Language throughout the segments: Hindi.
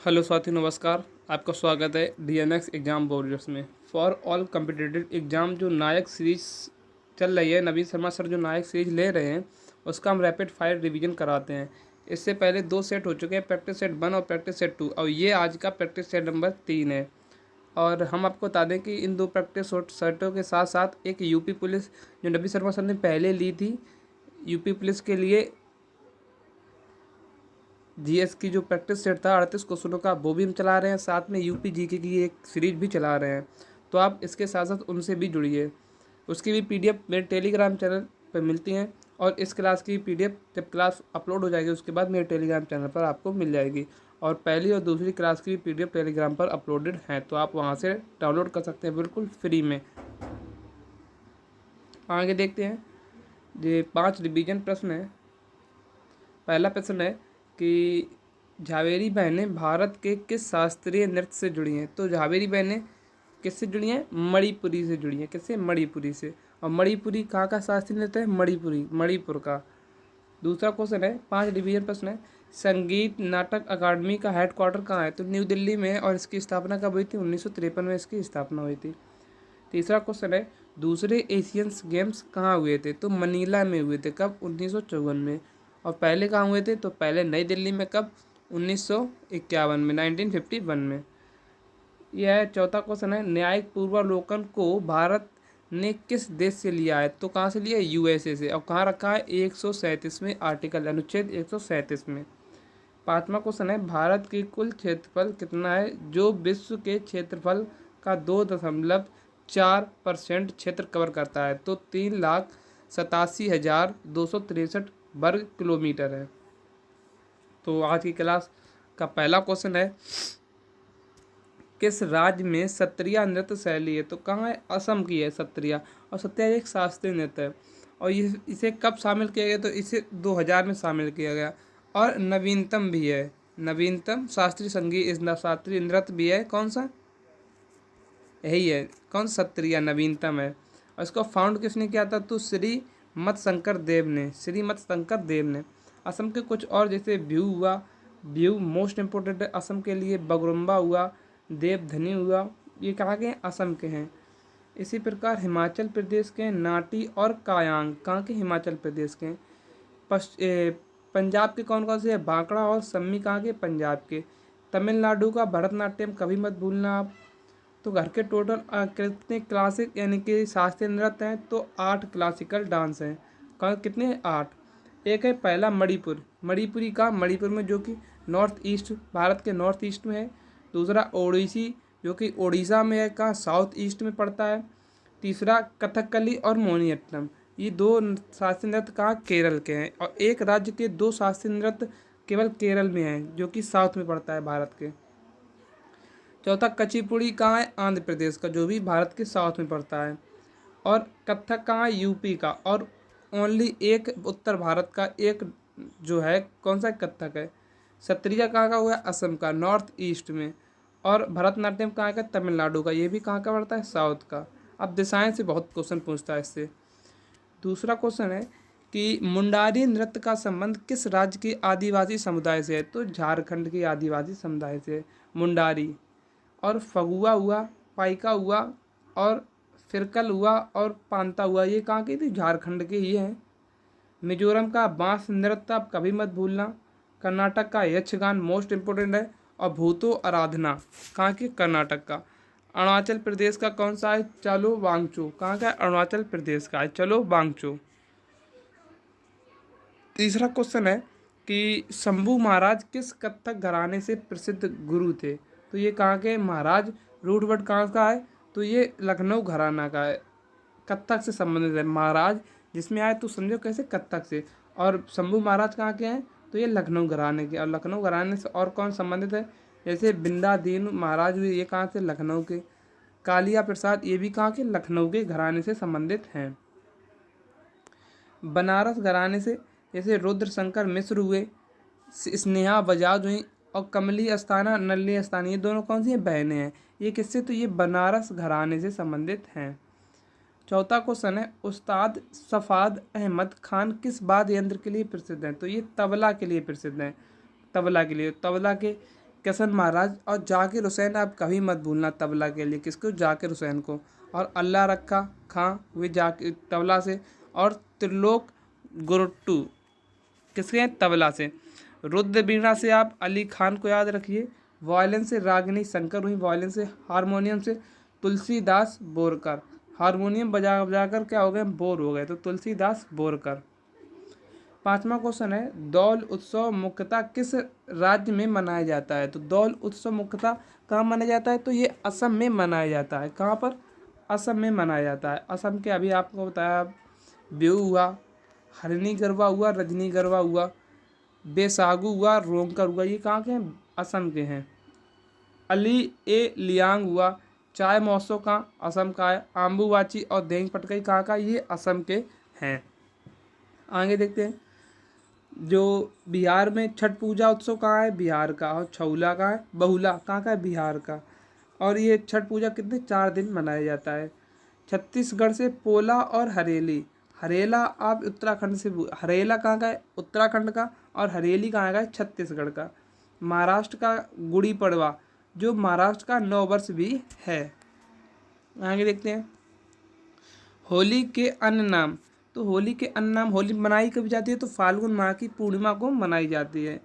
हेलो साथी, नमस्कार। आपका स्वागत है डीएनएक्स एग्ज़ाम वॉरियर्स में। फॉर ऑल कम्पिटिटिव एग्ज़ाम जो नायक सीरीज चल रही है, नवीन शर्मा सर जो नायक सीरीज ले रहे हैं, उसका हम रैपिड फायर रिवीजन कराते हैं। इससे पहले 2 सेट हो चुके हैं, प्रैक्टिस सेट 1 और प्रैक्टिस सेट 2, और ये आज का प्रैक्टिस सेट नंबर 3 है। और हम आपको बता दें कि इन 2 प्रैक्टिस सेटों के साथ साथ एक यूपी पुलिस जो नवीन शर्मा सर ने पहले ली थी, यूपी पुलिस के लिए जीएस की जो प्रैक्टिस सेट था 38 क्वेश्चनों का, वो भी हम चला रहे हैं। साथ में यूपी जीके की एक सीरीज भी चला रहे हैं, तो आप इसके साथ साथ उनसे भी जुड़िए। उसकी भी पीडीएफ मेरे टेलीग्राम चैनल पर मिलती हैं, और इस क्लास की पीडीएफ जब क्लास अपलोड हो जाएगी उसके बाद मेरे टेलीग्राम चैनल पर आपको मिल जाएगी। और पहली और दूसरी क्लास की भी पीडीएफ टेलीग्राम पर अपलोडेड हैं, तो आप वहाँ से डाउनलोड कर सकते हैं बिल्कुल फ्री में। आगे देखते हैं। ये 5 रिवीजन प्रश्न है। पहला प्रश्न है कि झावेरी बहनें भारत के किस शास्त्रीय नृत्य से जुड़ी हैं? तो झावेरी बहनें किससे जुड़ी हैं? मणिपुरी से जुड़ी हैं। किससे? मणिपुरी से। और मणिपुरी कहाँ का शास्त्रीय नृत्य है? मणिपुरी, मणिपुर का। दूसरा क्वेश्चन है, 5 डिवीजन प्रश्न है। संगीत नाटक अकादमी का हेडक्वार्टर कहाँ है? तो न्यू दिल्ली में है, और इसकी स्थापना कब हुई थी? 1953 में इसकी स्थापना हुई थी। तीसरा क्वेश्चन है, दूसरे एशियंस गेम्स कहाँ हुए थे? तो मनीला में हुए थे। कब? 1954 में। और पहले कहाँ हुए थे? तो पहले नई दिल्ली में। कब? 1951 में, 1951 में। यह है। चौथा क्वेश्चन है, न्यायिक पूर्वावलोकन को भारत ने किस देश से लिया है? तो कहाँ से लिया है? यूएसए से। और कहाँ रखा है? 137वें आर्टिकल, अनुच्छेद 137 में। पाँचवा क्वेश्चन है, भारत की कुल क्षेत्रफल कितना है जो विश्व के क्षेत्रफल का 2.4% क्षेत्र कवर करता है? तो 3,87,263 वर्ग किलोमीटर है। तो आज की क्लास का पहला क्वेश्चन है, किस राज्य में सत्रिया नृत्य शैली है? तो कहाँ है? असम की है सत्रिया। और सत्रिया एक शास्त्रीय नृत्य है, और इसे कब शामिल किया गया? तो इसे 2000 में शामिल किया गया। और नवीनतम भी है, नवीनतम शास्त्रीय संगीत, इस शास्त्रीय नृत्य भी है। कौन सा? यही है। कौन? सत्रिया नवीनतम है। और इसको फाउंड किसने किया था? तो श्री मत शंकर देव ने, श्री मत शंकर देव ने। असम के कुछ और जैसे बिहू हुआ, बिहू मोस्ट इम्पोर्टेंट है असम के लिए। बगरुम्बा हुआ, देवधनी हुआ, ये कहाँ के हैं? असम के हैं। इसी प्रकार हिमाचल प्रदेश के नाटी और कायांग कहाँ के? हिमाचल प्रदेश के हैं। पंजाब के कौन कौन से हैं? भांगड़ा और सम्मी कहाँ के? पंजाब के। तमिलनाडु का भरतनाट्यम कभी मत भूलना आप। तो घर के टोटल कितने क्लासिक यानी कि शास्त्रीय नृत्य हैं? तो 8 क्लासिकल डांस हैं। कितने? 8। एक है पहला मणिपुर, मणिपुरी का, मणिपुर में जो कि नॉर्थ ईस्ट, भारत के नॉर्थ ईस्ट में है। दूसरा ओडिसी जो कि ओडिशा में है, का साउथ ईस्ट में पड़ता है। तीसरा कथकली और मोहिनीअट्टम, ये 2 शास्त्रीय नृत्य कहाँ? केरल के हैं। और एक राज्य के 2 शास्त्रीय नृत्य केवल केरल में हैं, जो कि साउथ में पड़ता है भारत के। चौथा कचिपुड़ी कहाँ है? आंध्र प्रदेश का, जो भी भारत के साउथ में पड़ता है। और कथक कहाँ है? यूपी का। और ओनली एक उत्तर भारत का एक जो है, कौन सा? कथक है। सत्रिया कहाँ का हुआ है? असम का, नॉर्थ ईस्ट में। और भरतनाट्यम कहाँ का? तमिलनाडु का, ये भी कहाँ का पड़ता है? साउथ का। अब दिशाएं से बहुत क्वेश्चन पूछता है इससे। दूसरा क्वेश्चन है कि मुंडारी नृत्य का संबंध किस राज्य के आदिवासी समुदाय से है? तो झारखंड के आदिवासी समुदाय से है मुंडारी। और फगुआ हुआ, पाइका हुआ, और फिरकल हुआ, और पांता हुआ, ये कहाँ के थे? झारखंड के ही हैं। मिजोरम का बांस नृत्य आप कभी मत भूलना। कर्नाटक का यक्षगान मोस्ट इम्पोर्टेंट है। और भूतो आराधना कहाँ के? कर्नाटक का। अरुणाचल प्रदेश का कौन सा है? चलो वांगचू, कहाँ का है? अरुणाचल प्रदेश का है चलो वांगचू। तीसरा क्वेश्चन है कि शंभू महाराज किस कथक घराने से प्रसिद्ध गुरु थे? तो ये कहाँ के? महाराज रूट वर्ड कहाँ का है? तो ये लखनऊ घराना का है, कथक से संबंधित है। महाराज जिसमें आए तो समझो कैसे? कथक से। और शंभू महाराज कहाँ के हैं? तो ये लखनऊ घराने के। और लखनऊ घराने से और कौन संबंधित है? जैसे बिंदादीन महाराज हुए, ये कहाँ से? लखनऊ के। कालिया प्रसाद, ये भी कहाँ के? लखनऊ के घराने से संबंधित हैं। बनारस घराने से जैसे रुद्र शंकर मिश्र हुए, स्नेहा बजाज हुई, और कमली अस्थाना, नल्ली अस्थाना, ये दोनों कौन सी हैं? बहनें हैं। ये किससे? तो ये बनारस घराने से संबंधित हैं। चौथा क्वेश्चन है, उस्ताद सफ़ाद अहमद खान किस वाद्य यंत्र के लिए प्रसिद्ध हैं? तो ये तबला के लिए प्रसिद्ध हैं। तबला के लिए। तबला के किशन महाराज। और जाकिर हुसैन आप कभी मत भूलना तबला के लिए, किसको? जाकिर हुसैन को। और अल्लाह रखा खां वे जाकिर तबला से। और त्रिलोक गुरुट्टू किसके हैं? तबला से। रुद्र वीणा से आप अली खान को याद रखिए। वायलिन से रागिनी शंकर हुई, वायलिन से। हारमोनियम से तुलसीदास बोरकर, हारमोनियम बजा बजा कर क्या हो गए? बोर हो गए, तो तुलसीदास बोरकर। पांचवा क्वेश्चन है, दौल उत्सव मुख्यतः किस राज्य में मनाया जाता है? तो दौल उत्सव मुख्यतः कहाँ मनाया जाता है? तो ये असम में मनाया जाता है। कहाँ पर? असम में मनाया जाता है। असम के अभी आपको बताया, बिहू हुआ, हरिणी गरबा हुआ, रजनी गरबा हुआ, बैसागु हुआ, रोंगकर हुआ, ये कहाँ के हैं? असम के हैं। अली ए लियांग हुआ, चाय महोत्सव कहाँ? असम का है। आम्बुवाची और देंग पटकई कहाँ का? ये असम के हैं। आगे देखते हैं, जो बिहार में छठ पूजा उत्सव कहाँ है? बिहार का। और छौला कहाँ है? बहुला कहाँ का है? बिहार का। और ये छठ पूजा कितने? 4 दिन मनाया जाता है। छत्तीसगढ़ से पोला और हरेली। हरेला आप उत्तराखंड से, हरेला कहाँ का है? उत्तराखंड का। और हरेली कहाँ का है? छत्तीसगढ़ का। महाराष्ट्र का गुड़ी पड़वा, जो महाराष्ट्र का नव वर्ष भी है। आगे देखते हैं, होली के अन्य नाम। तो होली के अन्य नाम, होली मनाई कब जाती है? तो फाल्गुन माह की पूर्णिमा को मनाई जाती है।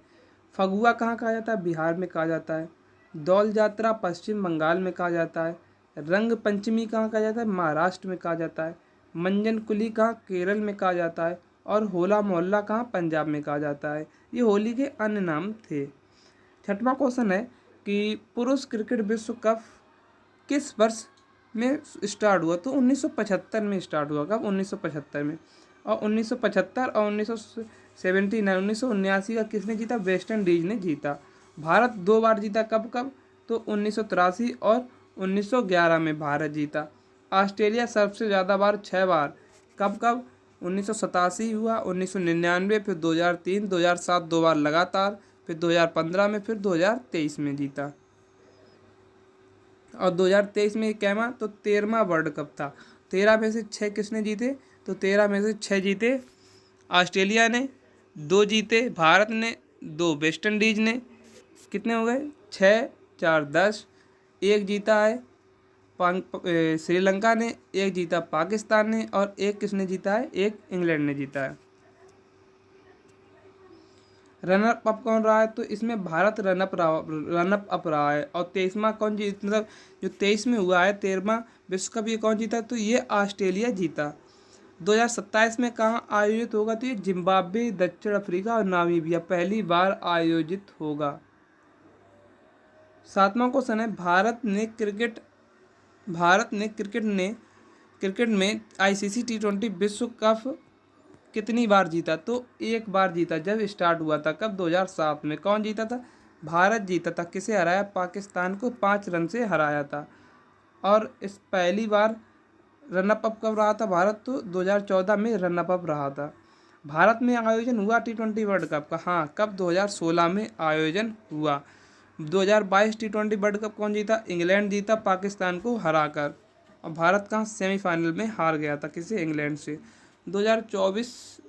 फगुआ कहाँ कहा जाता है? बिहार में कहा जाता है। दौल यात्रा पश्चिम बंगाल में कहा जाता है। रंग पंचमी कहाँ कहा जाता है? महाराष्ट्र में कहा जाता है। मंजन कुली कहाँ? केरल में कहा जाता है। और होला मोहल्ला कहाँ? पंजाब में कहा जाता है। ये होली के अन्य नाम थे। छठवां क्वेश्चन है कि पुरुष क्रिकेट विश्व कप किस वर्ष में स्टार्ट हुआ? तो 1975 में स्टार्ट हुआ। कब? 1975 में। और 1975 और 1979, 1979 का किसने जीता? वेस्ट इंडीज ने जीता। भारत 2 बार जीता। कब कब? तो 1983 और 1911 में भारत जीता। ऑस्ट्रेलिया सबसे ज़्यादा बार 6 बार। कब कब? 1987 हुआ, 1999, फिर 2003, 2007 2 बार लगातार, फिर 2015 में, फिर 2023 में जीता। और 2023 में कैमा? तो 13वां वर्ल्ड कप था। 13 में से 6 किसने जीते? तो 13 में से 6 जीते ऑस्ट्रेलिया ने, 2 जीते भारत ने, 2 वेस्ट इंडीज ने। कितने हो गए? 6 4 10। 1 जीता है श्रीलंका ने, 1 जीता पाकिस्तान ने, और 1 किसने जीता है? 1 इंग्लैंड ने जीता है। रनर अप कौन रहा है? तो इसमें भारत रनअप अप रहा है। और 23वां कौन जीत, मतलब जो 23 में हुआ है 13वां विश्व कप, ये कौन जीता? तो ये ऑस्ट्रेलिया जीता। 2027 में कहाँ आयोजित होगा? तो ये जिम्बाब्वे, दक्षिण अफ्रीका और नामीबिया पहली बार आयोजित होगा। 7वां क्वेश्चन है, भारत ने क्रिकेट में आईसीसी T20 विश्व कप कितनी बार जीता? तो 1 बार जीता। जब स्टार्ट हुआ था कब? 2007 में। कौन जीता था? भारत जीता था। किसे हराया? पाकिस्तान को 5 रन से हराया था। और इस पहली बार रनअप अप कब रहा था भारत? तो 2014 में रनअप अप रहा था। भारत में आयोजन हुआ T20 वर्ल्ड कप का। हाँ, कब? 2016 में आयोजन हुआ। 2022 T20 वर्ल्ड कप कौन जीता? इंग्लैंड जीता, पाकिस्तान को हराकर। और भारत कहाँ? सेमीफाइनल में हार गया था। किसे? इंग्लैंड से। 2024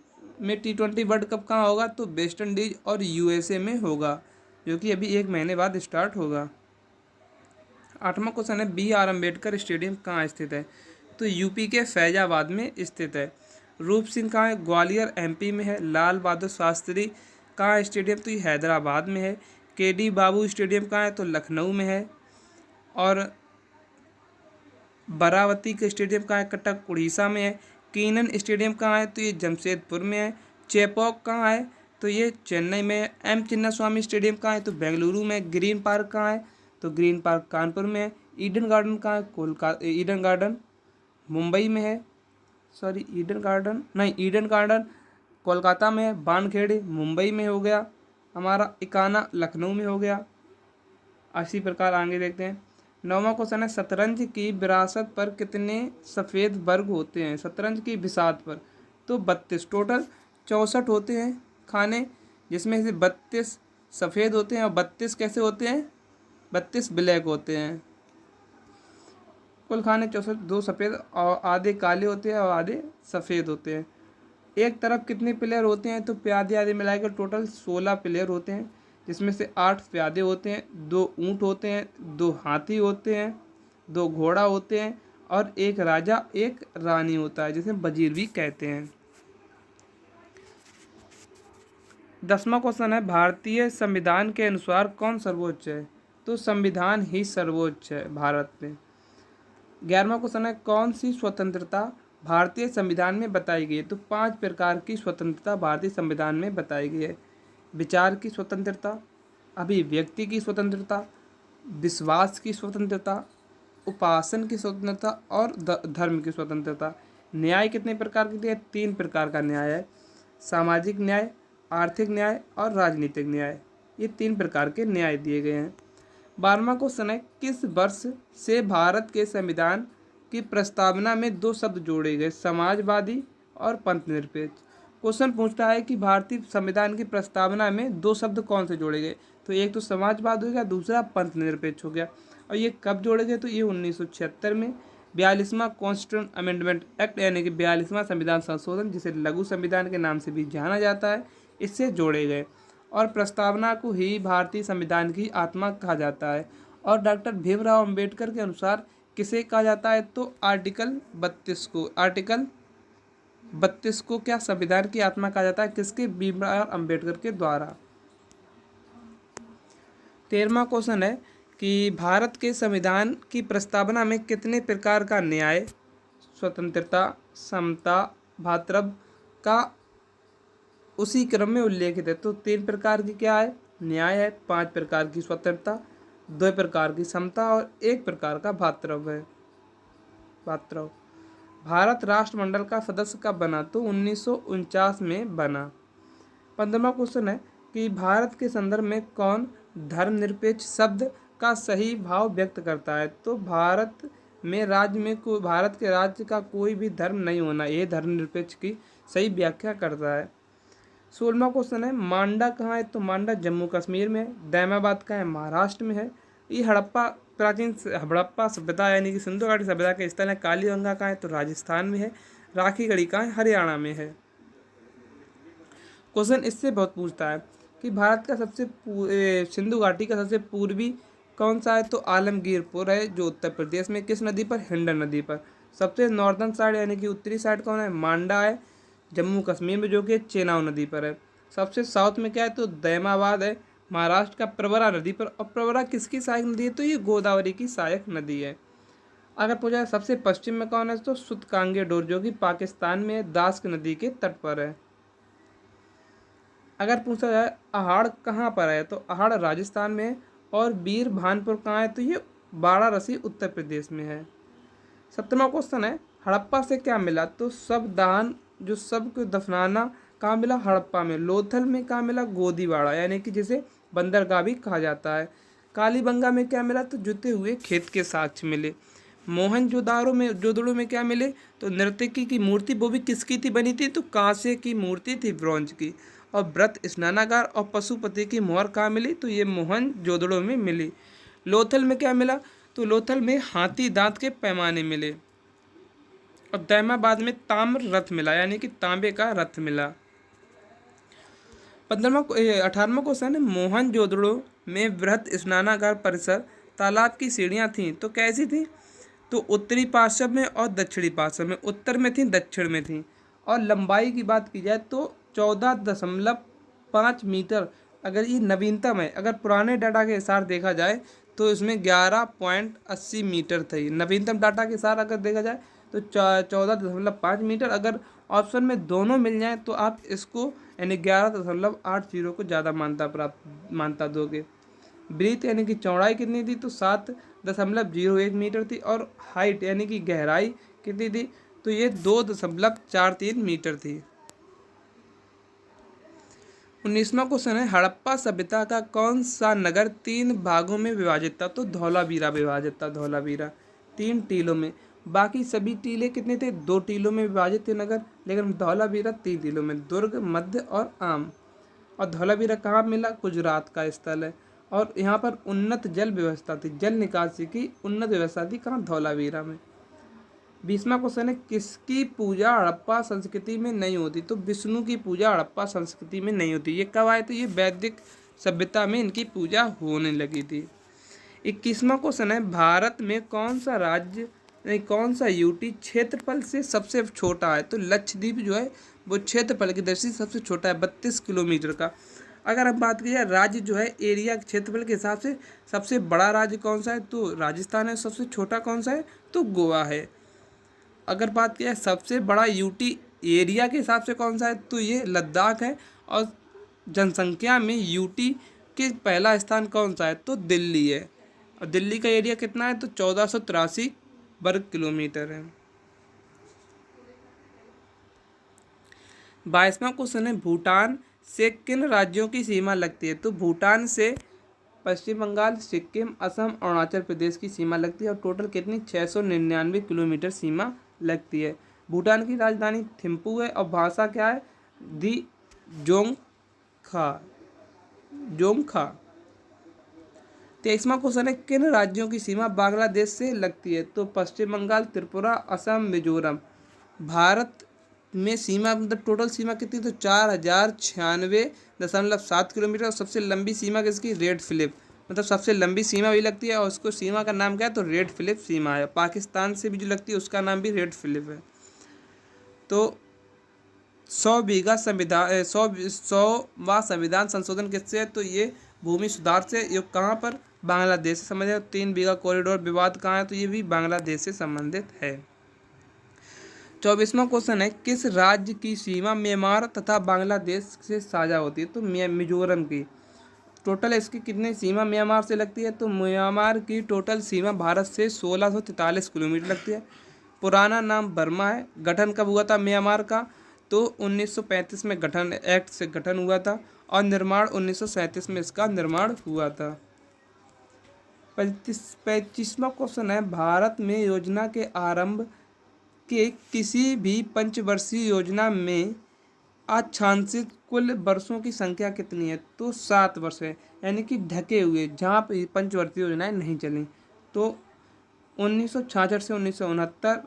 में T20 वर्ल्ड कप कहाँ होगा? तो वेस्ट इंडीज और यूएसए में होगा, जो कि अभी 1 महीने बाद स्टार्ट होगा। 8वां क्वेश्चन है, BR अम्बेडकर स्टेडियम कहाँ स्थित है? तो यूपी के फैजाबाद में स्थित है। रूप सिंह कहाँ है? ग्वालियर MP में है। लाल बहादुर शास्त्री कहाँ स्टेडियम? तो ये हैदराबाद में है। KD बाबू स्टेडियम कहाँ है? तो लखनऊ में है। और बरावती का स्टेडियम कहाँ है? कटक उड़ीसा में है। कीनन स्टेडियम कहाँ है? तो ये जमशेदपुर में है। चेपॉक कहाँ है? तो ये चेन्नई में है। M चिन्नास्वामी स्टेडियम कहाँ है? तो बेंगलुरु में। ग्रीन पार्क कहाँ है? तो ग्रीन पार्क कानपुर में है। ईडन गार्डन कहाँ है? ईडन गार्डन मुंबई में है। सॉरी, ईडन गार्डन कोलकाता में है। बानखेड़े मुंबई में हो गया हमारा। इकाना लखनऊ में हो गया। इसी प्रकार आगे देखते हैं। 9वां क्वेश्चन है, शतरंज की विरासत पर कितने सफ़ेद वर्ग होते हैं? शतरंज की विसात पर तो 32, टोटल 64 होते हैं खाने, जिसमें से 32 सफ़ेद होते हैं और 32 कैसे होते हैं? 32 ब्लैक होते हैं। कुल खाने 64, 2 सफ़ेद और आधे काले होते हैं और आधे सफ़ेद होते हैं। एक तरफ कितने प्लेयर होते हैं? तो आधे आधे मिलाकर टोटल 16 प्लेयर होते हैं। जिसमें से 8 प्यादे होते हैं, 2 ऊँट होते हैं, 2 हाथी होते हैं, 2 घोड़ा होते हैं और एक राजा एक रानी होता है जिसे वजीर भी कहते हैं। 10वां क्वेश्चन है, भारतीय संविधान के अनुसार कौन सर्वोच्च है? तो संविधान ही सर्वोच्च है भारत में। 11वां क्वेश्चन है, कौन सी स्वतंत्रता भारतीय संविधान में बताई गई है? तो 5 प्रकार की स्वतंत्रता भारतीय संविधान में बताई गई है। विचार की स्वतंत्रता, अभिव्यक्ति की स्वतंत्रता, विश्वास की स्वतंत्रता, उपासन की स्वतंत्रता और धर्म की स्वतंत्रता। न्याय कितने प्रकार की है? 3 प्रकार का न्याय है, सामाजिक न्याय, आर्थिक न्याय और राजनीतिक न्याय। ये 3 प्रकार के न्याय दिए गए हैं। 12वां क्वेश्चन है, किस वर्ष से भारत के संविधान की प्रस्तावना में 2 शब्द जोड़े गए, समाजवादी और पंथनिरपेक्ष? क्वेश्चन पूछता है कि भारतीय संविधान की प्रस्तावना में 2 शब्द कौन से जोड़े गए? तो एक तो समाजवाद हो गया, दूसरा पंथनिरपेक्ष हो गया। और ये कब जोड़े गए? तो ये 1976 में 42वां कॉन्स्टिट्यूशन अमेंडमेंट एक्ट यानी कि 42वां संविधान संशोधन, जिसे लघु संविधान के नाम से भी जाना जाता है, इससे जोड़े गए। और प्रस्तावना को ही भारतीय संविधान की आत्मा कहा जाता है। और डॉक्टर भीमराव अंबेडकर के अनुसार किसे कहा जाता है? तो आर्टिकल 32 को क्या संविधान की आत्मा कहा जाता है? किसके? भीमराव अंबेडकर के द्वारा। 13वां क्वेश्चन है कि भारत के संविधान की प्रस्तावना में कितने प्रकार का न्याय, स्वतंत्रता, समता, भातृत्व का उसी क्रम में उल्लेखित है? तो 3 प्रकार की क्या है? न्याय है, 5 प्रकार की स्वतंत्रता, 2 प्रकार की समता और 1 प्रकार का भातृत्व है। भारत राष्ट्रमंडल का सदस्य कब बना? तो 1949 में बना। 15वां क्वेश्चन है कि भारत के संदर्भ में कौन धर्मनिरपेक्ष शब्द का सही भाव व्यक्त करता है? तो भारत के राज्य का कोई भी धर्म नहीं होना, यह धर्मनिरपेक्ष की सही व्याख्या करता है। 16वां क्वेश्चन है, मांडा कहाँ है? तो मांडा जम्मू कश्मीर में है। दैमाबाद कहाँ है? महाराष्ट्र में है। ये प्राचीन हड़प्पा सभ्यता यानी कि सिंधु घाटी सभ्यता के स्थल है। कालीगंगा कहाँ है? तो राजस्थान में है। राखीगढ़ी कहाँ है? हरियाणा में है। क्वेश्चन इससे बहुत पूछता है कि भारत का सिंधु घाटी का सबसे पूर्वी कौन सा है? तो आलमगीरपुर है, जो उत्तर प्रदेश में। किस नदी पर? हिंडन नदी पर। सबसे नॉर्दर्न साइड यानी कि उत्तरी साइड कौन है? मांडा है, जम्मू कश्मीर में, जो कि चेनाब नदी पर है। सबसे साउथ में क्या है? तो दैमाबाद है, महाराष्ट्र का प्रवरा नदी पर। और प्रवरा किसकी सहायक नदी है? तो ये गोदावरी की सहायक नदी है। अगर पूछा है सबसे पश्चिम में कौन है? तो सुतकांगेडोर, जो कि पाकिस्तान में दास्क नदी के तट पर है। अगर पूछा जाए अहाड़ कहाँ पर है? तो अहाड़ राजस्थान में है। और वीर भानपुर कहाँ है? तो ये वाराणसी उत्तर प्रदेश में है। 17वां क्वेश्चन है, हड़प्पा से क्या मिला? तो शव को दफनाना कहाँ मिला? हड़प्पा में। लोथल में कहाँ मिला? गोदीवाड़ा यानी कि जिसे बंदरगाह भी कहा जाता है। कालीबंगा में क्या मिला? तो जुते हुए खेत के साक्ष्य मिले। जोदड़ो में क्या मिले? तो नर्तकी की मूर्ति, वो भी किसकी थी बनी थी? तो कांसे की मूर्ति थी, ब्रॉन्ज की। और व्रत स्नानागार और पशुपति की मोहर कहाँ मिली? तो ये मोहनजोदड़ो में मिली। लोथल में क्या मिला? तो लोथल में हाथी दांत के पैमाने मिले। और दैमाबाद में ताम्र रथ मिला यानी कि तांबे का रथ मिला। 18वां क्वेश्चन है, मोहनजोदड़ो में वृहत स्नानागार परिसर तालाब की सीढ़ियाँ थीं तो कैसी थी? तो उत्तरी पार्श्व में और दक्षिणी पार्श्व में। उत्तर में थी, दक्षिण में थी। और लंबाई की बात की जाए तो 14.5 मीटर, अगर ये नवीनतम है, अगर पुराने डाटा के अनुसार देखा जाए तो इसमें 11.80 मीटर थी। नवीनतम डाटा के अनुसार अगर देखा जाए तो 14.5 मीटर। अगर ऑप्शन में दोनों मिल जाएं तो आप इसको यानी 11.80 को ज़्यादा मानता दोगे। ब्रीथ यानी कि चौड़ाई कितनी थी? तो 7.01 मीटर थी। और हाइट यानी कि गहराई कितनी थी? तो ये 2.43 मीटर थी। 19वां क्वेश्चन है, हड़प्पा सभ्यता का कौन सा नगर 3 भागों में विभाजित था? तो धौलावीरा विभाजित था। धौलावीरा 3 टीलों में। बाकी सभी टीले कितने थे? 2 टीलों में विभाजित थे नगर, लेकिन धौलावीरा 3 टीलों में, दुर्ग, मध्य और आम। और धौलावीरा कहाँ मिला? गुजरात का स्थल है। और यहाँ पर उन्नत जल व्यवस्था थी, जल निकासी की उन्नत व्यवस्था थी। कहाँ? धौलावीरा में। 20वां क्वेश्चन है, किसकी पूजा हड़प्पा संस्कृति में नहीं होती? तो विष्णु की पूजा हड़प्पा संस्कृति में नहीं होती। ये कब आए थे? ये वैदिक सभ्यता में इनकी पूजा होने लगी थी। 21वां क्वेश्चन है, भारत में कौन सा राज्य नहीं कौन सा यूटी क्षेत्रफल से सबसे छोटा है? तो लक्षद्वीप जो है वो क्षेत्रफल की दृष्टि से सबसे छोटा है, 32 किलोमीटर का। अगर हम बात करें राज्य जो है एरिया क्षेत्रफल के हिसाब से सबसे बड़ा राज्य कौन सा है? तो राजस्थान है। सबसे छोटा कौन सा है? तो गोवा है। अगर बात की जाए सबसे बड़ा यूटी एरिया के हिसाब से कौन सा है? तो ये लद्दाख है। और जनसंख्या में यूटी के पहला स्थान कौन सा है? तो दिल्ली है। और दिल्ली का एरिया कितना है? तो 1483 वर्ग किलोमीटर है। 22वां क्वेश्चन है, भूटान से किन राज्यों की सीमा लगती है? तो भूटान से पश्चिम बंगाल, सिक्किम, असम, अरुणाचल प्रदेश की सीमा लगती है। और टोटल कितनी? 699 किलोमीटर सीमा लगती है। भूटान की राजधानी थिम्पू है। और भाषा क्या है? दी जोंगखा। 23वां क्वेश्चन है, किन राज्यों की सीमा बांग्लादेश से लगती है? तो पश्चिम बंगाल, त्रिपुरा, असम, मिजोरम। भारत में सीमा मतलब टोटल सीमा कितनी? तो 4096.7 किलोमीटर। और सबसे लंबी सीमा किसकी? रेड फिलिप, मतलब सबसे लंबी सीमा भी लगती है। और उसको सीमा का नाम क्या है? तो रेड फिलिप सीमा है। पाकिस्तान से भी जो लगती है उसका नाम भी रेड फिलिप है। तो 100 बीघा संविधान 100वां संविधान संशोधन किससे है? तो ये भूमि सुधार से। ये कहाँ पर? बांग्लादेश से संबंधित है। 3 बीघा कॉरिडोर विवाद कहाँ है? तो ये भी बांग्लादेश से संबंधित है। 24वां क्वेश्चन है, किस राज्य की सीमा म्यांमार तथा बांग्लादेश से साझा होती है? तो मिजोरम की। टोटल इसकी कितनी सीमा म्यांमार से लगती है? तो म्यांमार की टोटल सीमा भारत से 1643 किलोमीटर लगती है। पुराना नाम बर्मा है। गठन कब हुआ था म्यांमार का? तो 1935 में गठन एक्ट से गठन हुआ था। और निर्माण 1937 में इसका निर्माण हुआ था। 25वां क्वेश्चन है, भारत में योजना के आरंभ के किसी भी पंचवर्षीय योजना में आच्छादित कुल वर्षों की संख्या कितनी है? तो 7 वर्ष है। यानी कि ढके हुए जहाँ पर पंचवर्षीय योजनाएं नहीं चली। तो 1966 से 1969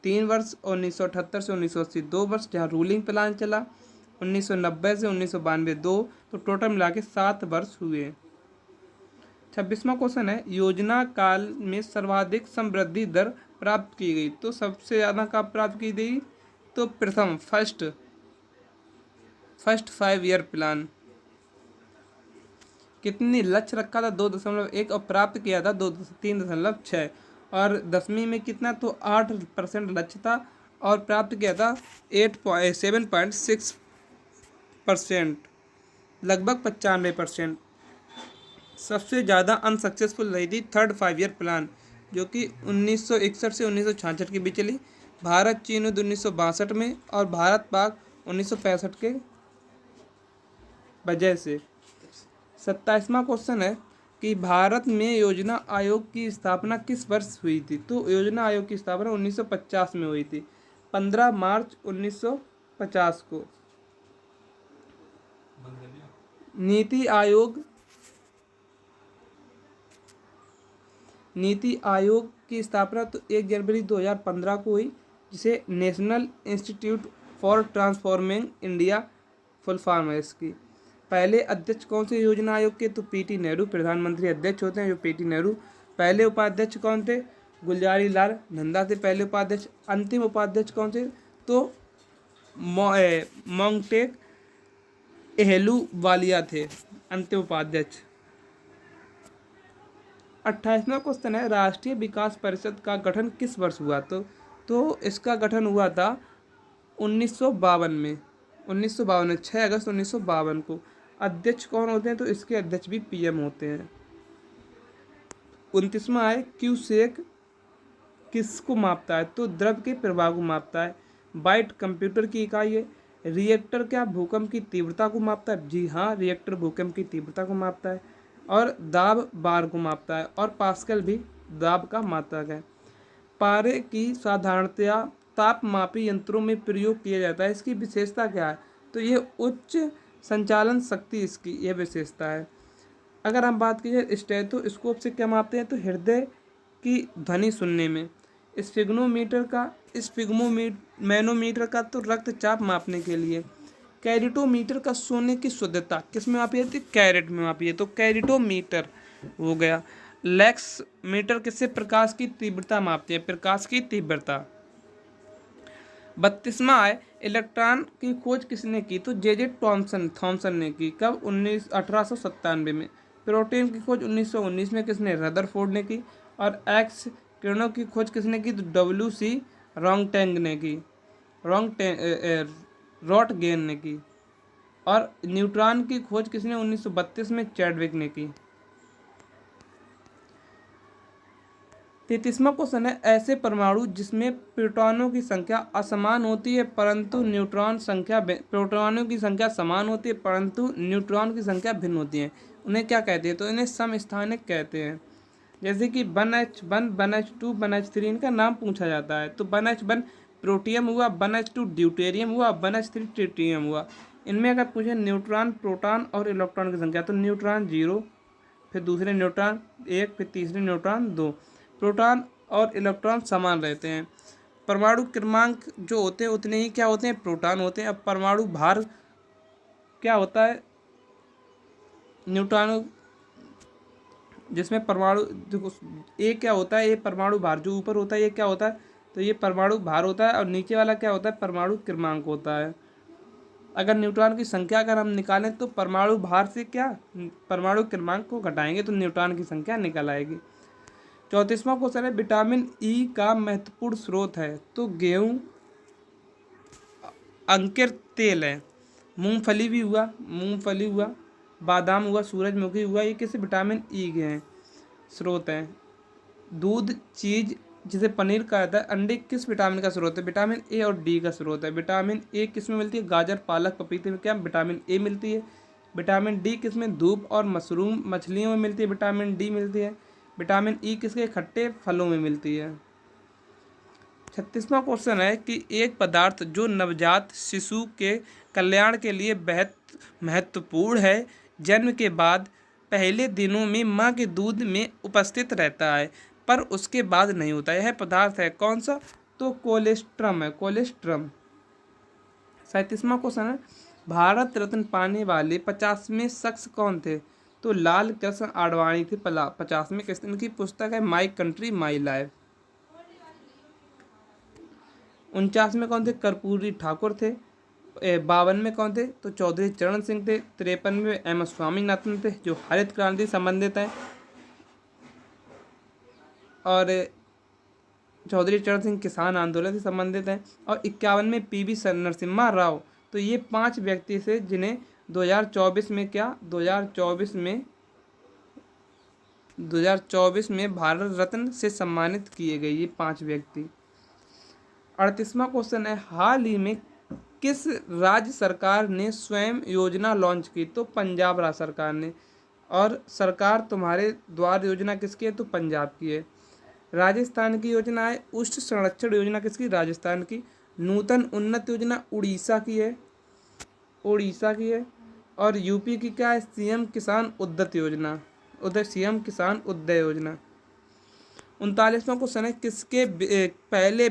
3 वर्ष, 1978 से 1980 2 वर्ष जहाँ रूलिंग प्लान चला, 1990 से 1992 2, तो टोटल मिला के 7 वर्ष हुए। 26वां क्वेश्चन है, योजना काल में सर्वाधिक समृद्धि दर प्राप्त की गई? तो सबसे ज़्यादा कब प्राप्त की गई? तो प्रथम फर्स्ट 5 ईयर प्लान। कितनी लक्ष्य रखा था? 2.1 और प्राप्त किया था 3.6। और 10वीं में कितना? तो 8% लक्ष्य था और प्राप्त किया था 7.6%, लगभग 95%। सबसे ज़्यादा अनसक्सेसफुल रही थी थर्ड 5 ईयर प्लान, जो कि 1961 से 1966 के बीच चली। भारत चीन युद्ध 1962 में और भारत पाक 1965 के वजह से। 27वां क्वेश्चन है कि भारत में योजना आयोग की स्थापना किस वर्ष हुई थी? तो योजना आयोग की स्थापना 1950 में हुई थी, 15 मार्च 1950 को। नीति आयोग की स्थापना तो 1 जनवरी 2015 को हुई, जिसे national institute for transforming India full form है इसकी। पहले अध्यक्ष कौन से योजना आयोग के? तो पीटी नेहरू प्रधानमंत्री अध्यक्ष होते हैं जो पीटी नेहरू। पहले उपाध्यक्ष कौन थे? गुलजारी लाल नंदा थे पहले उपाध्यक्ष। अंतिम उपाध्यक्ष कौन थे? तो मोंगटेक एहलूवालिया थे अंतिम उपाध्यक्ष। 28वां क्वेश्चन है, राष्ट्रीय विकास परिषद का गठन किस वर्ष हुआ? तो इसका गठन हुआ था 1952 में। 6 अगस्त 1952 को। अध्यक्ष कौन होते हैं? तो इसके अध्यक्ष भी पीएम होते हैं। 29वां है, क्यूसेक किसको मापता है? तो द्रव के प्रवाह को मापता है। बाइट कंप्यूटर की इकाई है। रिएक्टर क्या भूकंप की तीव्रता को मापता है? जी हाँ, रिएक्टर भूकंप की तीव्रता को मापता है। और दाब बार को मापता है। और पास्कल भी दाब का मात्रक है। पारे की साधारणतया तापमापी यंत्रों में प्रयोग किया जाता है। इसकी विशेषता क्या है? तो ये उच्च संचालन शक्ति इसकी यह विशेषता है। अगर हम बात की जाए स्टेथोस्कोप से क्या मापते हैं? तो हृदय की ध्वनि सुनने में। मैनोमीटर का तो रक्तचाप मापने के लिए। कैरेटोमीटर का सोने की शुद्धता किस में मापी जाती है? कैरेट में मापी है, तो कैरेटोमीटर हो गया। लैक्स मीटर किससे प्रकाश की तीव्रता मापती है? प्रकाश की तीव्रता। 32वां है, इलेक्ट्रॉन की खोज किसने की? तो जे थॉमसन ने की। कब? 1897 में। प्रोटीन की खोज 1919 में किसने? रदरफोर्ड ने की। और एक्स किरणों की खोज किसने की? तो WC रोंगटेंग ने की, रॉटगेन ने की। और न्यूट्रॉन की खोज किसने? 1932 में चैडविक ने की। 33वां क्वेश्चन है, ऐसे परमाणु जिसमें प्रोटॉनों की संख्या असमान होती है परंतु प्रोटॉनों की संख्या समान होती है परंतु न्यूट्रॉन की संख्या भिन्न होती है, उन्हें क्या कहते हैं? तो इन्हें समस्थानिक कहते हैं। जैसे कि 1H1, 1H2, 1H3 इनका नाम पूछा जाता है। तो 1H1 प्रोटियम हुआ, 1H2 ड्यूटेरियम हुआ, 1H3 ट्रिटियम हुआ। इनमें अगर पूछे न्यूट्रॉन, प्रोटॉन और इलेक्ट्रॉन की संख्या, तो न्यूट्रॉन 0, फिर दूसरे न्यूट्रॉन 1, फिर तीसरे न्यूट्रॉन 2। प्रोटॉन और इलेक्ट्रॉन समान रहते हैं। परमाणु क्रमांक जो होते हैं उतने ही क्या होते हैं? प्रोटॉन होते हैं। अब परमाणु भार क्या होता है? न्यूट्रॉन, जिसमें परमाणु देखो ए क्या होता है? ये परमाणु भार जो ऊपर होता है ये क्या होता है? तो ये परमाणु भार होता है। और नीचे वाला क्या होता है? परमाणु क्रमांक होता है। अगर न्यूट्रॉन की संख्या अगर हम निकालें तो परमाणु भार से क्या परमाणु क्रमांक को घटाएंगे तो न्यूट्रॉन की संख्या निकल आएगी। 34वां क्वेश्चन है, विटामिन ई का महत्वपूर्ण स्रोत है? तो गेहूँ, अंकुर तेल है, मूंगफली हुआ, बादाम हुआ, सूरजमुखी हुआ, ये किसी विटामिन ई के हैं स्रोत हैं। दूध, चीज जिसे पनीर कहा जाता है, अंडे किस विटामिन का स्रोत है? विटामिन ए और डी का स्रोत है। विटामिन ए किस में मिलती है? गाजर, पालक, पपीते में क्या विटामिन ए मिलती है। विटामिन डी किस में? धूप और मशरूम मछलियों में मिलती है, विटामिन डी मिलती है। विटामिन ई किसके? खट्टे फलों में मिलती है। 36वां क्वेश्चन है कि एक पदार्थ जो नवजात शिशु के कल्याण के लिए बेहद महत्वपूर्ण है, जन्म के बाद पहले दिनों में माँ के दूध में उपस्थित रहता है पर उसके बाद नहीं होता, यह पदार्थ है कौन सा? तो कोलेस्ट्रम है, कोलेस्ट्रम। 37वां क्वेश्चन है, भारत रत्न पाने वाले 50वें शख्स कौन थे? तो लाल कृष्ण आडवाणी थे 50वें। किस इनकी पुस्तक है माई कंट्री माई लाइफ। 49 में कौन थे? कर्पूरी ठाकुर थे। 52 में कौन थे? तो चौधरी चरण सिंह थे। 53 में एम एस स्वामीनाथन थे जो हरित क्रांति संबंधित है। और चौधरी चरण सिंह किसान आंदोलन से संबंधित हैं। और 51 में PV नरसिम्हा राव। तो ये 5 व्यक्ति थे जिन्हें 2024 में क्या 2024 में भारत रत्न से सम्मानित किए गए ये 5 व्यक्ति। 38वां क्वेश्चन है, हाल ही में किस राज्य सरकार ने स्वयं योजना लॉन्च की? तो पंजाब राज्य सरकार ने। और सरकार तुम्हारे द्वार योजना किसकी है? तो पंजाब की है। राजस्थान की योजना है उष्ण संरक्षण योजना, किसकी? राजस्थान की। नूतन उन्नत योजना उड़ीसा की है, और यूपी की क्या है? सीएम किसान उद्यत योजना, सीएम किसान उदय योजना। 39वां क्वेश्चन है, किसके पहले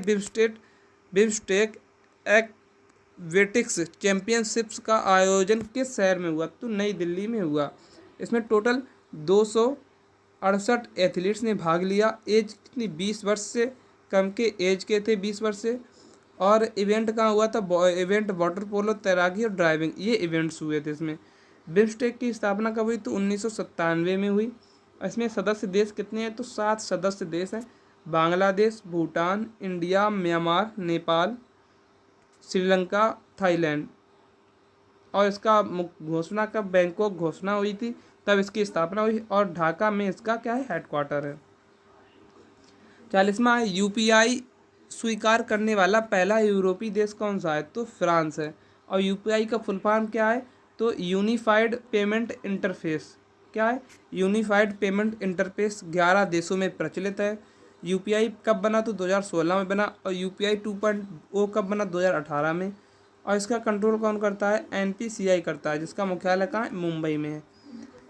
बिम्स्टेक एक्वेटिक्स चैंपियनशिप्स का आयोजन किस शहर में हुआ? तो नई दिल्ली में हुआ। इसमें टोटल 268 एथलीट्स ने भाग लिया। एज कितनी? 20 वर्ष से कम के एज के थे, 20 वर्ष से। और इवेंट कहाँ हुआ था? इवेंट वाटर पोलो, तैराकी और ड्राइविंग, ये इवेंट्स हुए थे इसमें। बिम्स्टेक की स्थापना कब हुई? तो 1997 में हुई। इसमें सदस्य देश कितने हैं? तो 7 सदस्य देश हैं। Bangladesh, Bhutan, India, Myanmar, Nepal, Sri Lanka, Thailand. और इसका घोषणा कब? बैंकॉक घोषणा हुई थी तब इसकी स्थापना हुई। और ढाका में इसका क्या है? हेडक्वार्टर है। 40वां है, UPI स्वीकार करने वाला पहला यूरोपीय देश कौन सा है? तो फ्रांस है। और UPI का फुल फॉर्म क्या है? तो यूनिफाइड पेमेंट इंटरफेस। क्या है? यूनिफाइड पेमेंट इंटरफेस 11 देशों में प्रचलित है। UPI कब बना? तो 2016 में बना। और UPI 2.0 कब बना? 2018 में। और इसका कंट्रोल कौन करता है? NPCI करता है, जिसका मुख्यालय कहाँ है? मुंबई में है।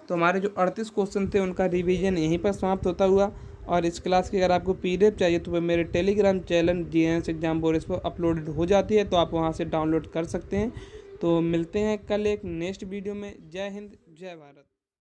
तो हमारे जो 38 क्वेश्चन थे उनका रिवीजन यहीं पर समाप्त होता हुआ। और इस क्लास की अगर आपको PDF चाहिए तो वह मेरे Telegram channel GNS exam board पर अपलोडेड हो जाती है, तो आप वहां से डाउनलोड कर सकते हैं। तो मिलते हैं कल एक नेक्स्ट वीडियो में। जय हिंद, जय भारत।